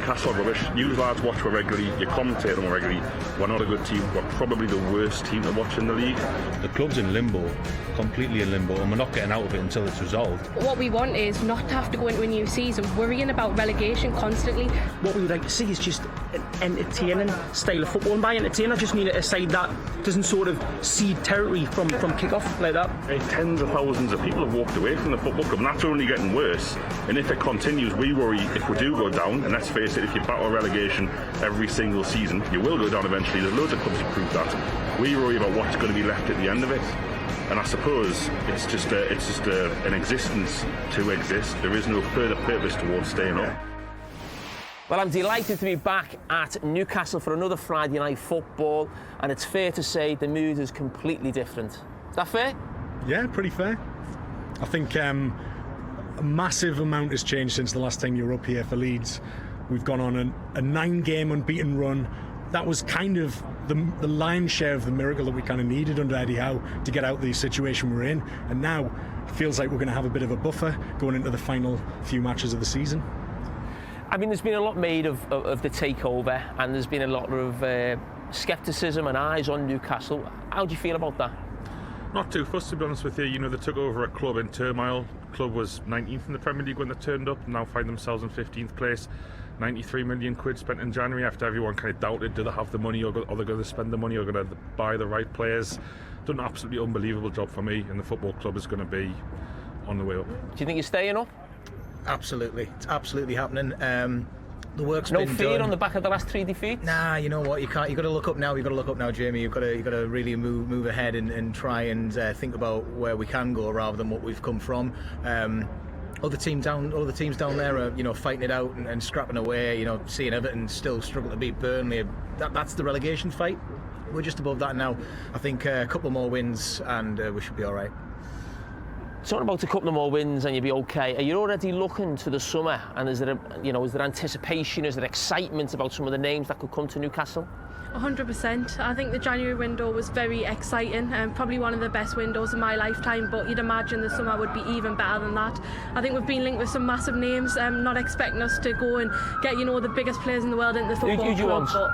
Newcastle are rubbish. You lads watch them regularly, you commentate on them regularly. We're not a good team, we're probably the worst team to watch in the league. The club's in limbo, completely in limbo, and we're not getting out of it until it's resolved. What we want is not to have to go into a new season worrying about relegation constantly. What we would like to see is just an entertaining style of football, and by entertaining I just mean a side that doesn't sort of cede territory from kick-off like that. Tens of thousands of people have walked away from the football club, and that's only getting worse. And if it continues, we worry if we do go down, and let's face it, if you battle relegation every single season, you will go down eventually. There's loads of clubs to prove that. We worry about what's going to be left at the end of it. And I suppose it's just an existence to exist. There is no further purpose towards staying up. Well, I'm delighted to be back at Newcastle for another Friday night football, and it's fair to say the mood is completely different. Is that fair? Yeah, pretty fair. I think a massive amount has changed since the last time you were up here for Leeds. We've gone on a 9-game unbeaten run. That was kind of the lion's share of the miracle that we kind of needed under Eddie Howe to get out of the situation we're in. And now it feels like we're going to have a bit of a buffer going into the final few matches of the season. I mean, there's been a lot made of the takeover, and there's been a lot of scepticism and eyes on Newcastle. How do you feel about that? Not too fussed, to be honest with you. You know, they took over a club in turmoil. The club was 19th in the Premier League when they turned up, now find themselves in 15th place. 93 million quid spent in January after everyone kind of doubted, do they have the money, or are they going to spend the money, or going to buy the right players? Done an absolutely unbelievable job for me, and the football club is going to be on the way up. Do you think you're staying up? Absolutely, it's absolutely happening. The work's no been fear done. On the back of the last 3 defeats? Nah, you know what? You can't. You've got to look up now. You've got to look up now, Jamie. You've got to really move ahead and try and think about where we can go rather than what we've come from. Other teams down there are, fighting it out and scrapping away. Seeing Everton still struggle to beat Burnley. That's the relegation fight. We're just above that now. I think a couple more wins and we should be all right. Talking about a couple of more wins and you'll be okay. Are you already looking to the summer? And is there anticipation? Is there excitement about some of the names that could come to Newcastle? 100%. I think the January window was very exciting and probably one of the best windows in my lifetime, but you'd imagine the summer would be even better than that. I think we've been linked with some massive names, not expecting us to go and get the biggest players in the world into the football Who do you want? But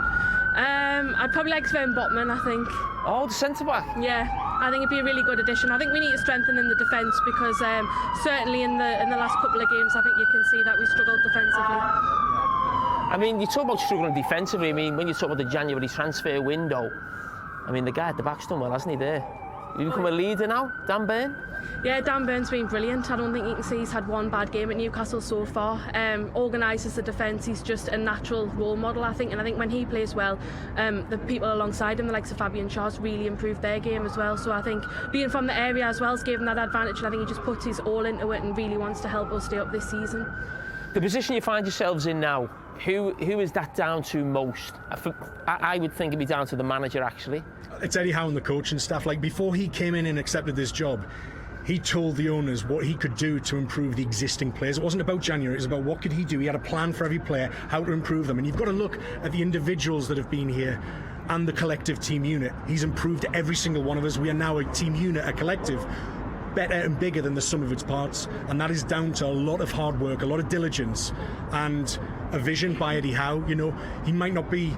I'd probably like Sven Botman, I think. Oh, the centre-back? Yeah, I think it'd be a really good addition. I think we need to strengthen in the defence because certainly in the last couple of games I think you can see that we struggled defensively. I mean, you talk about struggling defensively. I mean, when you talk about the January transfer window, I mean, the guy at the back's done well, hasn't he, there? You become a leader now, Dan Burn? Yeah, Dan Burn's been brilliant. I don't think you can see he's had one bad game at Newcastle so far. Organises the defence. He's just a natural role model, I think. And I think when he plays well, the people alongside him, the likes of Fabian Schär's, really improved their game as well. So I think being from the area as well has given that advantage. And I think he just puts his all into it and really wants to help us stay up this season. The position you find yourselves in now, who is that down to most? I would think it'd be down to the manager, actually. It's Eddie Howe and the coaching staff. Like, before he came in and accepted this job, he told the owners what he could do to improve the existing players. It wasn't about January, it was about what could he do. He had a plan for every player, how to improve them. And you've got to look at the individuals that have been here and the collective team unit. He's improved every single one of us. We are now a team unit, a collective, better and bigger than the sum of its parts. And that is down to a lot of hard work, a lot of diligence, and a vision by Eddie Howe. He might not be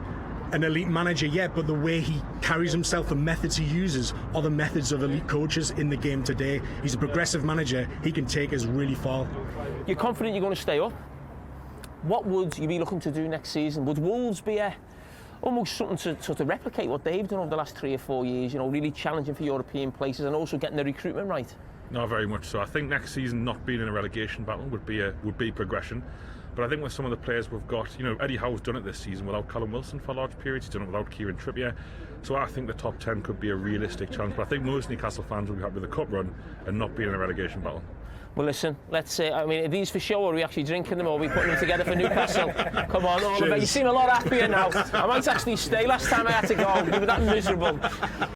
an elite manager yet, but the way he carries himself, the methods he uses are the methods of elite coaches in the game today. He's a progressive manager. He can take us really far. You're confident you're going to stay up? What would you be looking to do next season? Would Wolves be almost something to sort of replicate what they've done over the last 3 or 4 years, really challenging for European places and also getting the recruitment right? No, very much so. I think next season not being in a relegation battle would be progression. But I think with some of the players we've got, Eddie Howe's done it this season without Callum Wilson for large periods. He's done it without Kieran Trippier. So I think the top 10 could be a realistic challenge. But I think most Newcastle fans will be happy with the cup run and not being in a relegation battle. Well, listen, let's say, are these for show, or are we actually drinking them, or are we putting them together for Newcastle? Come on, all of it. You seem a lot happier now. I might actually stay. Last time I had to go, we were that miserable.